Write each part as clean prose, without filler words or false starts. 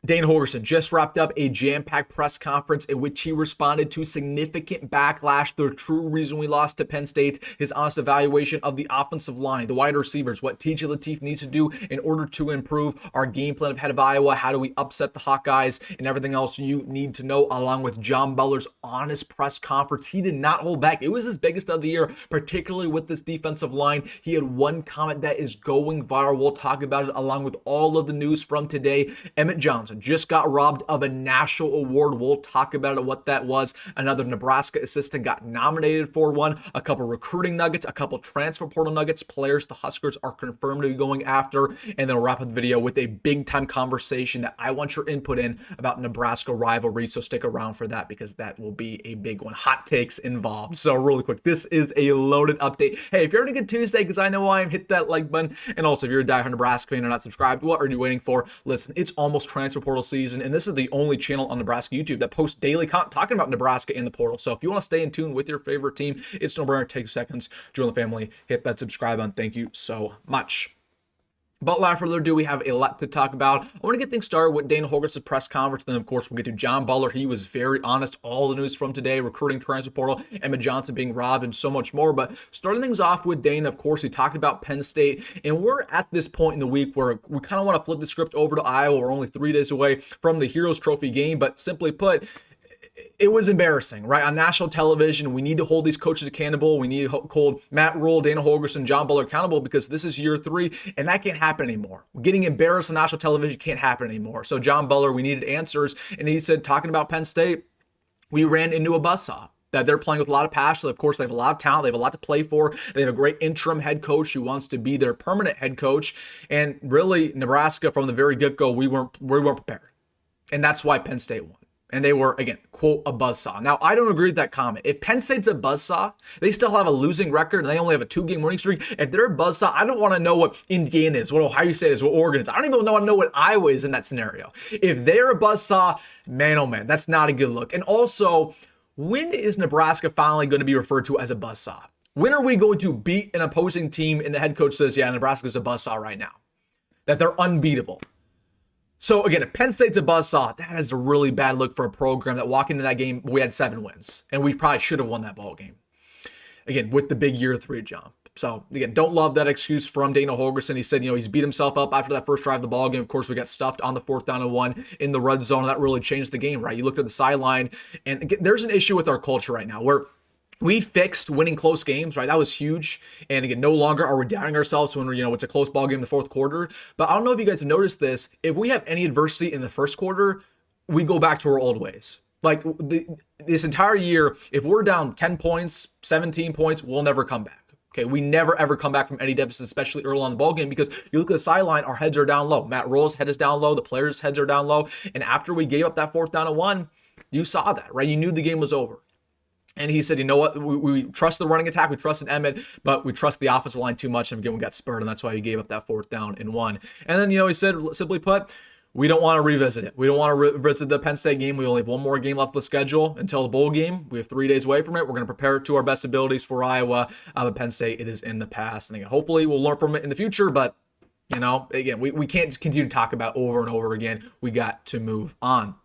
Dane Holgorsen just wrapped up a jam-packed press conference in which he responded to significant backlash, the true reason we lost to Penn State, his honest evaluation of the offensive line, the wide receivers, what TJ Lateef needs to do in order to improve our game plan ahead of Iowa, how do we upset the Hawkeyes, and everything else you need to know, along with John Butler's honest press conference. He did not hold back. It was his biggest of the year, particularly with this defensive line. He had one comment that is going viral. We'll talk about it along with all of the news from today. Emmett Johnson just got robbed of a national award. We'll talk about it, what that was. Another Nebraska assistant got nominated for one. A couple recruiting nuggets, a couple transfer portal nuggets, players the Huskers are confirmed to be going after. And then we'll wrap up the video with a big time conversation that I want your input in about Nebraska rivalry. So stick around for that because that will be a big one. Hot takes involved. So really quick, this is a loaded update. Hey, if you're having a good Tuesday, because I know I am, hit that like button. And also, if you're a diehard Nebraska fan and not subscribed, what are you waiting for? Listen, it's almost transfer portal season, and this is the only channel on Nebraska YouTube that posts daily content talking about Nebraska in the portal. So if you want to stay in tune with your favorite team, it's no brainer. Take seconds, join the family, hit that subscribe button. Thank you so much. But without further ado, we have a lot to talk about. I want to get things started with Dane Holgorsen's press conference. Then, of course, we'll get to John Butler. He was very honest. All the news from today, recruiting, transfer portal, Emmett Johnson being robbed, and so much more. But starting things off with Dane, of course, he talked about Penn State. And we're at this point in the week where we kind of want to flip the script over to Iowa. We're only 3 days away from the Heroes Trophy game. But simply put, it was embarrassing, right? On national television, we need to hold these coaches accountable. We need to hold Matt Rhule, Dana Holgorsen, John Butler accountable because this is year 3, and that can't happen anymore. Getting embarrassed on national television can't happen anymore. So John Butler, we needed answers, and he said, talking about Penn State, we ran into a buzzsaw. That they're playing with a lot of passion. Of course, they have a lot of talent. They have a lot to play for. They have a great interim head coach who wants to be their permanent head coach. And really, Nebraska, from the very get-go, we weren't prepared. And that's why Penn State won. And they were, again, quote, a buzzsaw. Now, I don't agree with that comment. If Penn State's a buzzsaw, they still have a losing record, and they only have a 2-game winning streak. If they're a buzzsaw, I don't want to know what Indiana is, what Ohio State is, what Oregon is. I don't even want to know what Iowa is in that scenario. If they're a buzzsaw, man, oh man, that's not a good look. And also, when is Nebraska finally going to be referred to as a buzzsaw? When are we going to beat an opposing team and the head coach says, yeah, Nebraska's a buzzsaw right now? That they're unbeatable. So again, if Penn State's a buzzsaw, that is a really bad look for a program that walking into that game, we had 7 wins. And we probably should have won that ball game. Again, with the big year 3 jump. So again, don't love that excuse from Dana Holgorsen. He said, he's beat himself up after that first drive of the ball game. Of course, we got stuffed on the 4th down and 1 in the red zone. And that really changed the game, right? You looked at the sideline, and again, there's an issue with our culture right now where we fixed winning close games, right? That was huge. And again, no longer are we doubting ourselves when it's a close ball game in the 4th quarter. But I don't know if you guys have noticed this. If we have any adversity in the 1st quarter, we go back to our old ways. Like this entire year, if we're down 10 points, 17 points, we'll never come back. Okay, we never ever come back from any deficit, especially early on in the ball game, because you look at the sideline, our heads are down low. Matt Rhule's head is down low. The players' heads are down low. And after we gave up that 4th down and 1, you saw that, right? You knew the game was over. And he said, you know what, we trust the running attack, we trusted Emmett, but we trust the offensive line too much, and again, we got spurred, and that's why he gave up that 4th down and 1. And then, he said, simply put, we don't want to revisit it. We don't want to revisit the Penn State game. We only have 1 more game left of the schedule until the bowl game. We have 3 days away from it. We're going to prepare it to our best abilities for Iowa. But Penn State, it is in the past. And again, hopefully we'll learn from it in the future, but, again, we can't continue to talk about over and over again. We got to move on.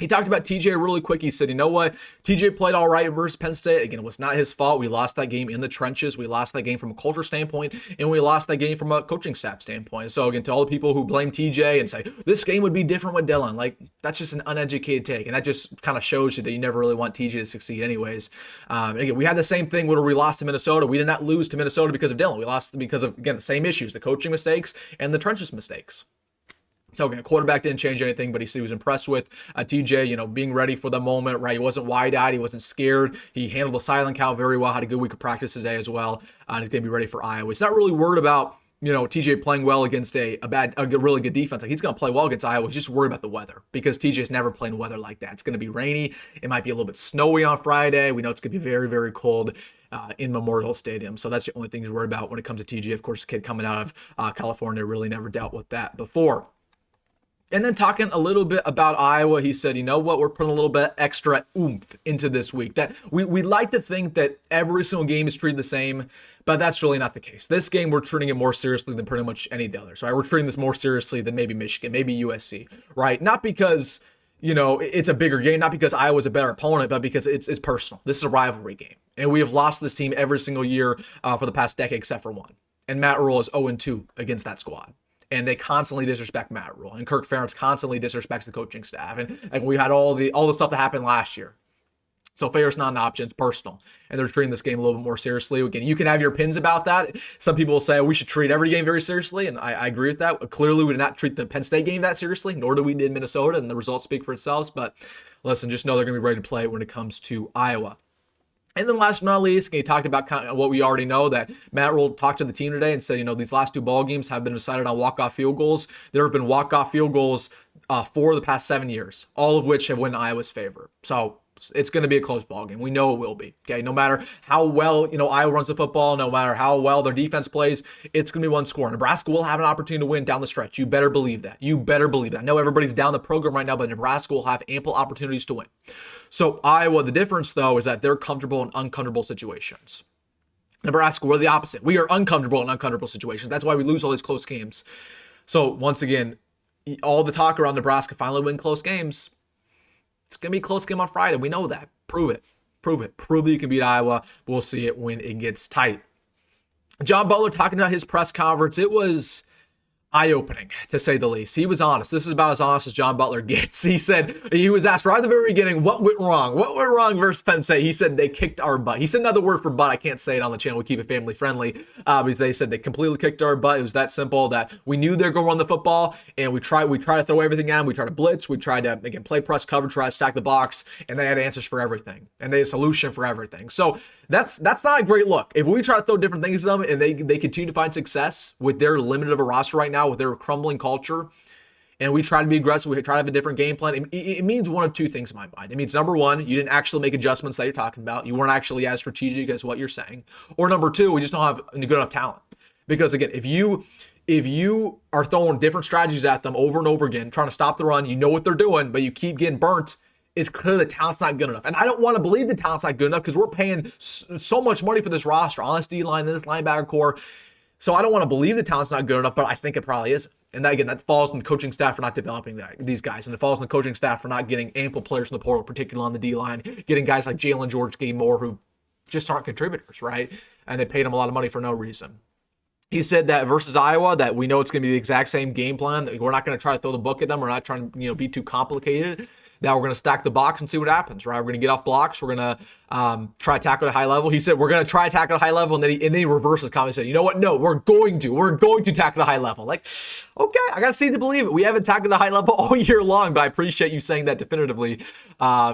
He talked about TJ really quick. He said, you know what? TJ played all right versus Penn State. Again, it was not his fault. We lost that game in the trenches. We lost that game from a culture standpoint, and we lost that game from a coaching staff standpoint. So again, to all the people who blame TJ and say, this game would be different with Dylan, like that's just an uneducated take. And that just kind of shows you that you never really want TJ to succeed anyways. And again, we had the same thing when we lost to Minnesota. We did not lose to Minnesota because of Dylan. We lost because of, again, the same issues, the coaching mistakes and the trenches mistakes. So again, a quarterback didn't change anything, but he said he was impressed with TJ, being ready for the moment, right? He wasn't wide-eyed. He wasn't scared. He handled the silent count very well, had a good week of practice today as well, and he's going to be ready for Iowa. He's not really worried about, TJ playing well against a really good defense. Like, he's going to play well against Iowa. He's just worried about the weather because TJ's never played in weather like that. It's going to be rainy. It might be a little bit snowy on Friday. We know it's going to be very, very cold in Memorial Stadium. So that's the only thing he's worried about when it comes to TJ. Of course, kid coming out of California, really never dealt with that before. And then talking a little bit about Iowa, he said, you know what, we're putting a little bit extra oomph into this week. That we like to think that every single game is treated the same, but that's really not the case. This game, we're treating it more seriously than pretty much any of the others, right? We're treating this more seriously than maybe Michigan, maybe USC, right? Not because, it's a bigger game, not because Iowa's a better opponent, but because it's personal. This is a rivalry game. And we have lost this team every single year for the past decade except for one. And Matt Rhule is 0-2 against that squad. And they constantly disrespect Matt Rhule, and Kirk Ferentz constantly disrespects the coaching staff, and we had all the stuff that happened last year. So fair's not an option; it's personal, and they're treating this game a little bit more seriously. Again, you can have your opinions about that. Some people will say we should treat every game very seriously, and I agree with that. Clearly, we did not treat the Penn State game that seriously, nor do we did Minnesota, and the results speak for themselves. But listen, just know they're going to be ready to play when it comes to Iowa. And then last but not least, he talked about kind of what we already know, that Matt Rhule talked to the team today and said, these last two ball games have been decided on walk-off field goals. There have been walk-off field goals for the past 7 years, all of which have went in Iowa's favor. So it's going to be a close ball game. We know it will be. Okay, no matter how well Iowa runs the football, no matter how well their defense plays, it's going to be one score. Nebraska will have an opportunity to win down the stretch. You better believe that. You better believe that. I know everybody's down the program right now, but Nebraska will have ample opportunities to win. So Iowa, the difference though is that they're comfortable in uncomfortable situations. Nebraska, we're the opposite. We are uncomfortable in uncomfortable situations. That's why we lose all these close games. So once again, all the talk around Nebraska finally win close games. It's going to be a close game on Friday. We know that. Prove it. Prove it. Prove that you can beat Iowa. We'll see it when it gets tight. John Butler talking about his press conference. It was eye-opening, to say the least. He was honest. This is about as honest as John Butler gets. He said, he was asked right at the very beginning, what went wrong? What went wrong versus Penn State? He said, they kicked our butt. He said another word for butt. I can't say it on the channel. We keep it family friendly. Because they said they completely kicked our butt. It was that simple, that we knew they were going to run the football, and we tried to throw everything at them. We tried to blitz. We tried to, again, play press cover, try to stack the box, and they had answers for everything. And they had a solution for everything. So that's not a great look. If we try to throw different things at them and they continue to find success with their limited of a roster right now, with their crumbling culture, and we try to be aggressive, we try to have a different game plan, it means one of two things in my mind. It means, number one, you didn't actually make adjustments that you're talking about. You weren't actually as strategic as what you're saying. Or number two, we just don't have good enough talent. Because again, if you are throwing different strategies at them over and over again, trying to stop the run, you know what they're doing, but you keep getting burnt, it's clear the talent's not good enough. And I don't want to believe the talent's not good enough because we're paying so much money for this roster, on this D-line, this linebacker core. So I don't want to believe the talent's not good enough, but I think it probably is. And that, again, that falls on the coaching staff for not developing these guys. And it falls on the coaching staff for not getting ample players in the portal, particularly on the D-line, getting guys like Jalyn, George, Game Moore, who just aren't contributors, right? And they paid him a lot of money for no reason. He said that versus Iowa, that we know it's going to be the exact same game plan. That we're not going to try to throw the book at them. We're not trying to be too complicated. That we're going to stack the box and see what happens, right? We're going to get off blocks. We're going to try to tackle at a high level. He said, we're going to try to tackle at a high level. And then he reverses comment and said, you know what? No, we're going to tackle at a high level. Like, okay, I got to see to believe it. We haven't tackled at a high level all year long, but I appreciate you saying that definitively.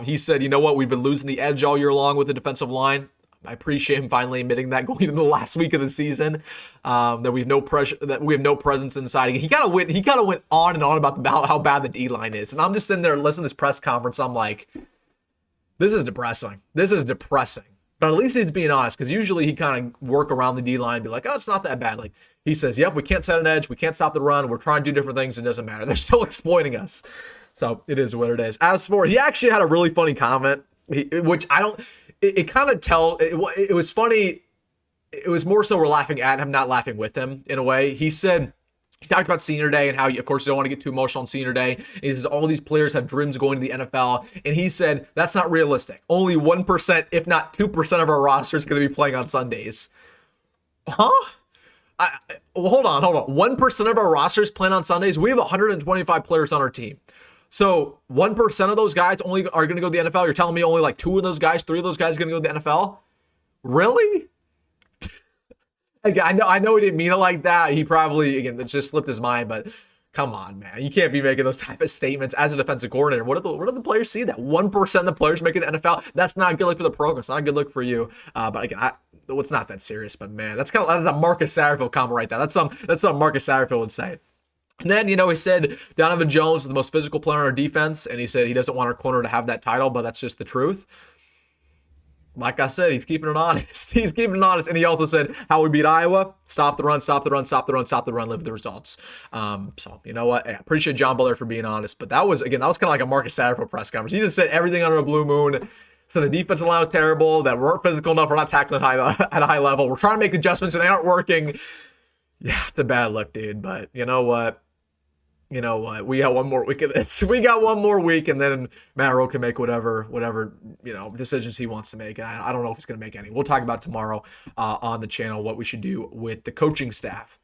He said, you know what? We've been losing the edge all year long with the defensive line. I appreciate him finally admitting that going into the last week of the season, that we have no pressure, that we have no presence inside. He kind of went on and on about how bad the D-line is, and I'm just sitting there listening to this press conference. I'm like, this is depressing. This is depressing. But at least he's being honest, because usually he kind of work around the D-line and be like, oh, it's not that bad. Like he says, yep, we can't set an edge, we can't stop the run, we're trying to do different things. It doesn't matter. They're still exploiting us. So it is what it is. As for, he actually had a really funny comment, which I don't. It kind of it was funny. It was more so we're laughing at him, not laughing with him in a way. He talked about senior day and how, of course, you don't want to get too emotional on senior day. And he says all these players have dreams of going to the NFL. And he said, that's not realistic. Only 1%, if not 2% of our roster is going to be playing on Sundays. Huh? Well, hold on. 1% of our roster is playing on Sundays. We have 125 players on our team. So 1% of those guys only are going to go to the NFL. You're telling me only like 2 of those guys, 3 of those guys are going to go to the NFL? Really? Again, I know he didn't mean it like that. He probably, again, it just slipped his mind, but come on, man. You can't be making those type of statements as a defensive coordinator. What do the players see? That 1% of the players making the NFL? That's not a good look for the program. It's not a good look for you. But again, it's not that serious, but man, that's a Marcus Satterfield comment right there. That's something Marcus Satterfield would say. And then, he said Donovan Jones is the most physical player on our defense, and he said he doesn't want our corner to have that title, but that's just the truth. like I said, he's keeping it honest. He's keeping it honest. And he also said how we beat Iowa: stop the run, stop the run, stop the run, stop the run, live with the results. So you know what? I appreciate John Butler for being honest. But that was kind of like a Marcus Satterfield press conference. He just said everything under a blue moon. So the defensive line was terrible, that we weren't physical enough, we're not tackling at a high level. We're trying to make adjustments and they aren't working. Yeah, it's a bad look, dude. But you know what? We got one more week of this. We got one more week, and then Matt Rhule can make whatever decisions he wants to make. And I don't know if he's going to make any. We'll talk about tomorrow on the channel what we should do with the coaching staff.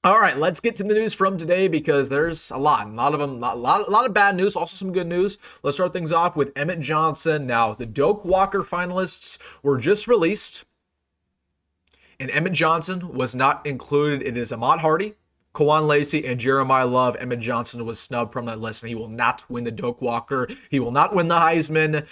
All right, let's get to the news from today because there's a lot of them, a lot of bad news, also some good news. Let's start things off with Emmett Johnson. Now, the Doak Walker finalists were just released, and Emmett Johnson was not included. It is Ahmad Hardy, Kawan Lacey, and Jeremiah Love. Emmett Johnson was snubbed from that list, and he will not win the Doak Walker. He will not win the Heisman.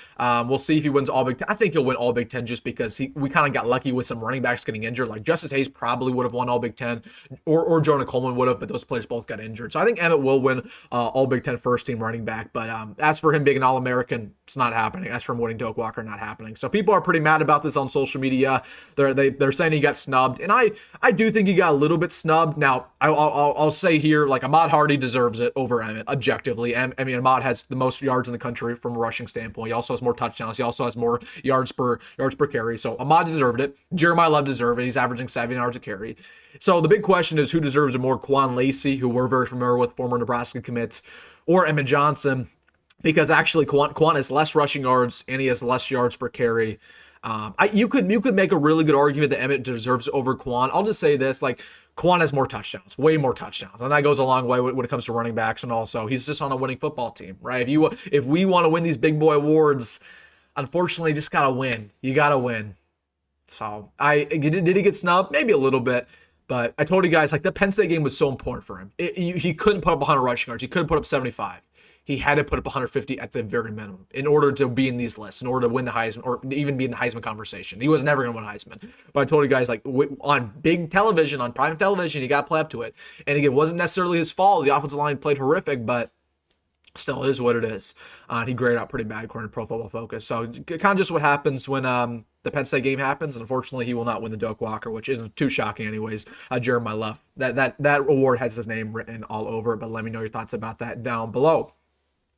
We'll see if he wins all Big Ten. I think he'll win all Big Ten just because we kind of got lucky with some running backs getting injured. Like Justice Hayes probably would have won all Big Ten, or Jonah Coleman would have, but those players both got injured. So I think Emmett will win all Big Ten first team running back. But as for him being an All-American, it's not happening. As for him winning Doak Walker, not happening. So people are pretty mad about this on social media. They're saying he got snubbed, and I do think he got a little bit snubbed. Now I'll say here, like, Ahmad Hardy deserves it over Emmett, objectively. I mean, Ahmad has the most yards in the country from a rushing standpoint. He also has more touchdowns. He also has more yards per carry. So Ahmad deserved it. Jeremiah Love deserved it. He's averaging 7 yards a carry. So the big question is who deserves it more, Kawan Lacey, who we're very familiar with, former Nebraska commit, or Emmett Johnson, because actually Kawan has less rushing yards and he has less yards per carry. You could make a really good argument that Emmett deserves it over Kawan. I'll just say this, like, Kawan has more touchdowns, way more touchdowns, and that goes a long way when it comes to running backs, and also he's just on a winning football team, right? If we want to win these big boy awards, unfortunately, you just gotta win. You gotta win. So did he get snubbed? Maybe a little bit, but I told you guys, like, the Penn State game was so important for him. He couldn't put up 100 rushing yards. He couldn't put up 75. He had to put up 150 at the very minimum in order to be in these lists, in order to win the Heisman, or even be in the Heisman conversation. He was never going to win Heisman. But I told you guys, like, on big television, on prime television, he got to play up to it. And again, it wasn't necessarily his fault. The offensive line played horrific, but still, it is what it is. He graded out pretty bad according to Pro Football Focus. So kind of just what happens when the Penn State game happens. And unfortunately, he will not win the Doak Walker, which isn't too shocking anyways. Jeremiah Love. That award has his name written all over it, but let me know your thoughts about that down below.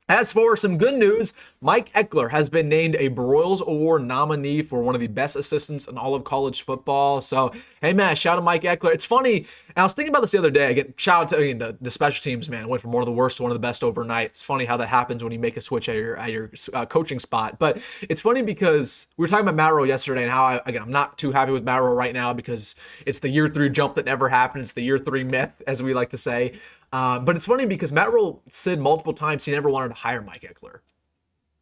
As for some good news, Mike Ekeler has been named a Broyles Award nominee for one of the best assistants in all of college football. So, hey man, shout out to Mike Ekeler. It's funny, and I was thinking about this the other day. Again, shout out to the special teams, man. Went from one of the worst to one of the best overnight. It's funny how that happens when you make a switch at your coaching spot. But it's funny because we were talking about Matt Rhule yesterday and how, I'm not too happy with Matt Rhule right now because it's the year 3 jump that never happened. It's the year 3 myth, as we like to say. But it's funny because Matt Rhule said multiple times he never wanted to hire Mike Ekeler,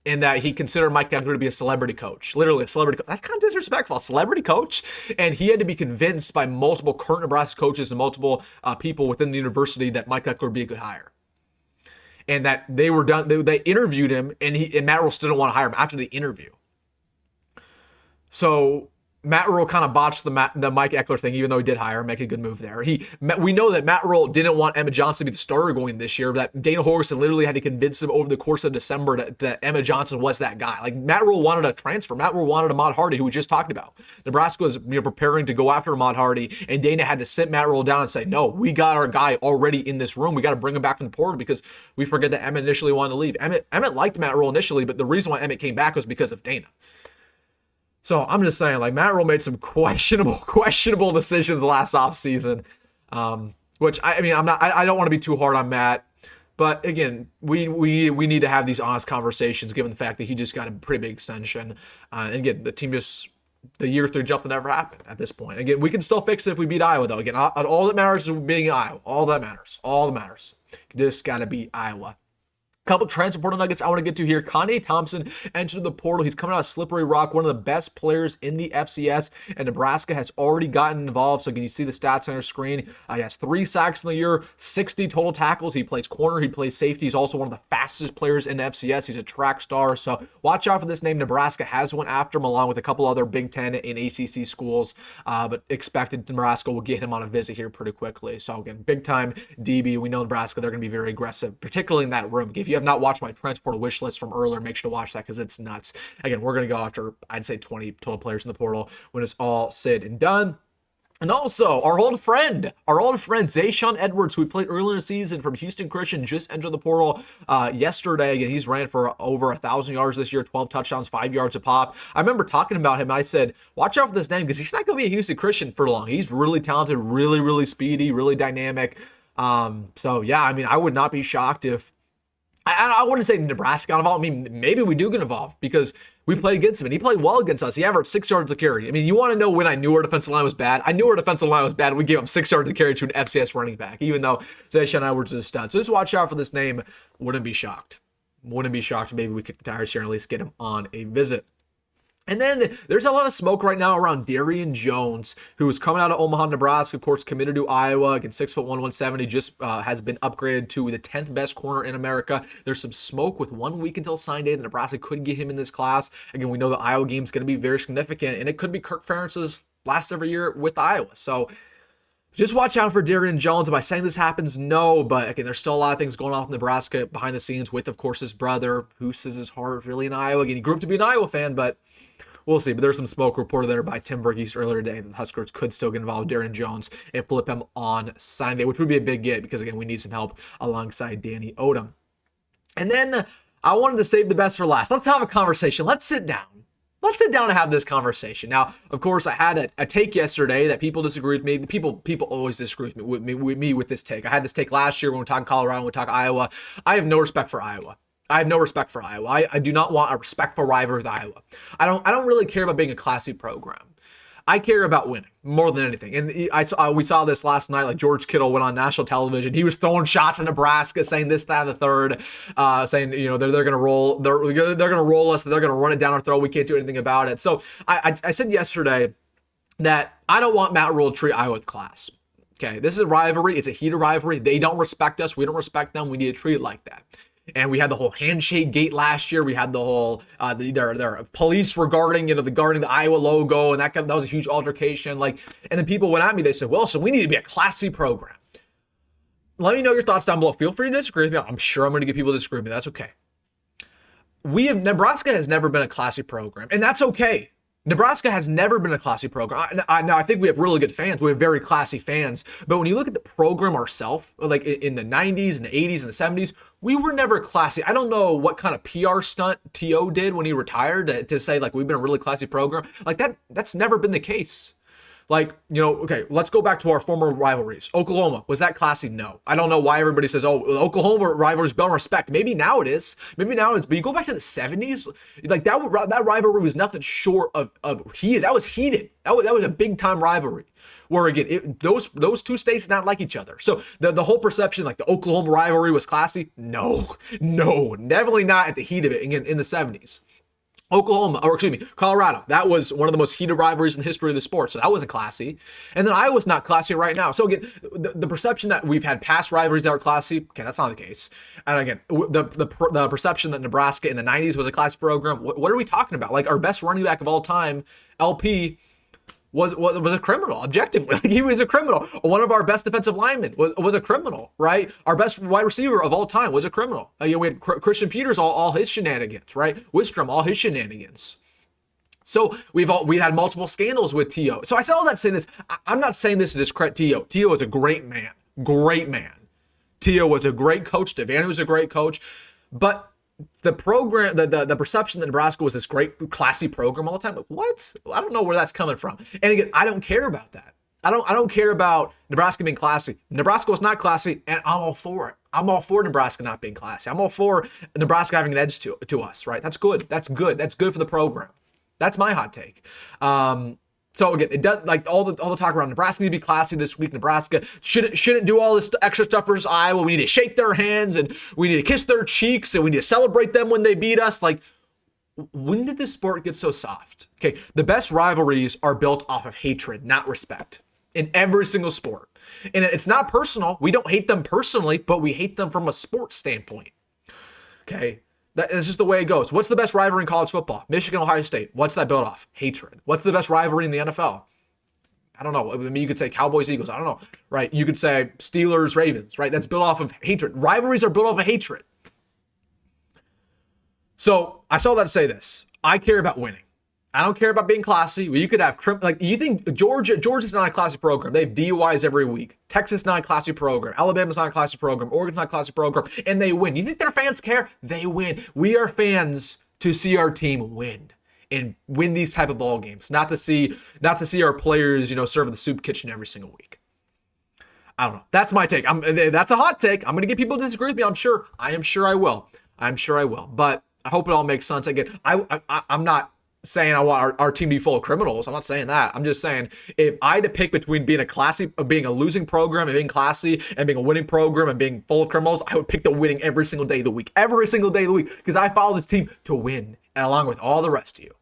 and that he considered Mike Ekeler to be a celebrity coach, literally a celebrity coach. That's kind of disrespectful, a celebrity coach. And he had to be convinced by multiple current Nebraska coaches and multiple people within the university that Mike Ekeler would be a good hire. And that they were done. They interviewed him, and Matt Rhule still didn't want to hire him after the interview. So Matt Rhule kind of botched the Mike Ekeler thing, even though he did hire him, make a good move there. We know that Matt Rhule didn't want Emmett Johnson to be the starter going this year, but that Dana Holgorsen literally had to convince him over the course of December that Emmett Johnson was that guy. Like, Matt Rhule wanted a transfer. Matt Rhule wanted Ahmad Hardy, who we just talked about. Nebraska was preparing to go after Ahmad Hardy, and Dana had to sit Matt Rhule down and say, no, we got our guy already in this room. We got to bring him back from the portal because we forget that Emmett initially wanted to leave. Emmett liked Matt Rhule initially, but the reason why Emmett came back was because of Dana. So I'm just saying, like, Matt Rhule made some questionable decisions last offseason, which I don't want to be too hard on Matt, but again, we need to have these honest conversations given the fact that he just got a pretty big extension, and again, the team the year 3 jump that never happened at this point. Again, we can still fix it if we beat Iowa, though. Again, all that matters is beating Iowa. All that matters. Just got to beat Iowa. Couple transfer portal nuggets I want to get to here. Kanye Thompson entered the portal. He's coming out of Slippery Rock, one of the best players in the FCS, and Nebraska has already gotten involved. So can you see the stats on your screen? He has 3 sacks in the year, 60 total tackles. He plays corner. He plays safety. He's also one of the fastest players in FCS. He's a track star. So watch out for this name. Nebraska has went after him along with a couple other Big Ten and ACC schools, but expected Nebraska will get him on a visit here pretty quickly. So again, big time DB. We know Nebraska, they're going to be very aggressive, particularly in that room. If you have not watched my transfer wish list from earlier, make sure to watch that because it's nuts. Again, we're going to go after, I'd say, 20 total players in the portal when it's all said and done. And also, our old friend, Zayshawn Edwards, who we played earlier in the season from Houston Christian, just entered the portal yesterday. Again, he's ran for over 1,000 yards this year, 12 touchdowns, 5 yards a pop. I remember talking about him. I said, watch out for this name because he's not going to be a Houston Christian for long. He's really talented, really, really speedy, really dynamic. So, yeah, I mean, I would not be shocked if, I wouldn't say Nebraska got involved. I mean, maybe we do get involved because we played against him and he played well against us. He averaged 6 yards a carry. I mean, you want to know when I knew our defensive line was bad? I knew our defensive line was bad. We gave him 6 yards a carry to an FCS running back, even though Zayshawn Edwards is a stud. So just watch out for this name. Wouldn't be shocked. Wouldn't be shocked if maybe we kick the tires here and at least get him on a visit. And then there's a lot of smoke right now around Darian Jones, who is coming out of Omaha, Nebraska, of course, committed to Iowa. Again, 6'1", 170, just has been upgraded to the 10th best corner in America. There's some smoke with 1 week until sign day that Nebraska could get him in this class. Again, we know the Iowa game is going to be very significant, and it could be Kirk Ferentz's last ever year with Iowa. So just watch out for Darian Jones. Am I saying this happens? No, but again, there's still a lot of things going on with Nebraska behind the scenes with, of course, his brother, who says his heart really in Iowa. Again, he grew up to be an Iowa fan, but we'll see. But there's some smoke reported there by Tim Vergees earlier today that the Huskers could still get involved with Darian Jones and flip him on Sunday, which would be a big get because, again, we need some help alongside Danny Odom. And then I wanted to save the best for last. Let's have a conversation. Let's sit down. Let's sit down and have this conversation. Now, of course, I had a take yesterday that people disagree with me. People always disagree with me with this take. I had this take last year when we talked Colorado, when we talked Iowa. I have no respect for Iowa. I do not want a respectful rivalry with Iowa. I don't really care about being a classy program. I care about winning more than anything. And we saw this last night. Like George Kittle went on national television. He was throwing shots at Nebraska, saying this, that, and the third, saying they're going to roll. They're going to roll us. They're going to run it down our throat. We can't do anything about it. So I said yesterday that I don't want Matt Rhule to treat Iowa with class. Okay, this is a rivalry. It's a heated rivalry. They don't respect us. We don't respect them. We need to treat it like that. And we had the whole handshake gate last year. We had the whole their police regarding the Iowa logo, and that was a huge altercation. And then people went at me. They said, "Wilson, we need to be a classy program." Let me know your thoughts down below. Feel free to disagree with me. I'm sure I'm going to get people to disagree with me. That's okay. Nebraska has never been a classy program, and that's okay. Nebraska has never been a classy program. Now, I think we have really good fans. We have very classy fans. But when you look at the program ourselves, like in the 90s and the 80s and the 70s, we were never classy. I don't know what kind of PR stunt T.O. did when he retired to say, we've been a really classy program. That's never been the case. Okay, let's go back to our former rivalries. Oklahoma, was that classy? No. I don't know why everybody says, oh, the Oklahoma rivalry is built on respect. Maybe now it is. But you go back to the 70s, that rivalry was nothing short of heated. That was heated. That was a big-time rivalry. Where, again, those two states did not like each other. So the whole perception, the Oklahoma rivalry was classy, no, definitely not at the heat of it, again, in the 70s. Colorado. That was one of the most heated rivalries in the history of the sport. So that wasn't classy. And then Iowa's not classy right now. So again, the perception that we've had past rivalries that were classy, okay, that's not the case. And again, the perception that Nebraska in the 90s was a classy program, what are we talking about? Our best running back of all time, LP, was a criminal, objectively. He was a criminal. One of our best defensive linemen was a criminal, right? Our best wide receiver of all time was a criminal. We had Christian Peters, all his shenanigans, right? Wistrom, all his shenanigans. So we had multiple scandals with T.O. So I said all that saying this. I'm not saying this to discredit T.O. T.O. is a great man. T.O. was a great coach. Davila was a great coach. But the program, the perception that Nebraska was this great, classy program all the time. What? I don't know where that's coming from. And again, I don't care about that. I don't care about Nebraska being classy. Nebraska was not classy, and I'm all for it. I'm all for Nebraska not being classy. I'm all for Nebraska having an edge to us, right? That's good. That's good for the program. That's my hot take. So again, it does all the talk around Nebraska need to be classy this week. Nebraska shouldn't do all this extra stuff versus Iowa. We need to shake their hands and we need to kiss their cheeks and we need to celebrate them when they beat us. When did this sport get so soft? Okay, the best rivalries are built off of hatred, not respect, in every single sport. And it's not personal. We don't hate them personally, but we hate them from a sports standpoint. Okay. That's just the way it goes. What's the best rivalry in college football? Michigan, Ohio State. What's that built off? Hatred. What's the best rivalry in the NFL? I don't know. I mean, you could say Cowboys, Eagles. I don't know. Right? You could say Steelers, Ravens. Right? That's built off of hatred. Rivalries are built off of hatred. So I saw that to say this. I care about winning. I don't care about being classy. You could have, like, you think Georgia's not a classy program. They have DUIs every week. Texas not a classy program. Alabama's not a classy program. Oregon's not a classy program. And they win. You think their fans care? They win. We are fans to see our team win and win these type of ball games. Not to see our players, serve in the soup kitchen every single week. I don't know. That's my take. That's a hot take. I'm going to get people to disagree with me. I am sure I will. But I hope it all makes sense. Again, I'm not saying I want our team to be full of criminals. I'm not saying that. I'm just saying if I had to pick between being a losing program and being classy and being a winning program and being full of criminals, I would pick the winning every single day of the week. Every single day of the week. Because I follow this team to win, and along with all the rest of you.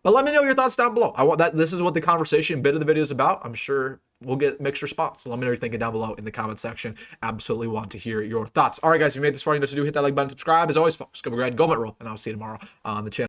But let me know your thoughts down below. This is what the conversation bit of the video is about. I'm sure we'll get mixed response. So let me know what you're thinking down below in the comment section. Absolutely want to hear your thoughts. All right, guys, if you made this far, you know what to do. Hit that like button, subscribe. As always, folks, go Emmett Robbed, and I'll see you tomorrow on the channel.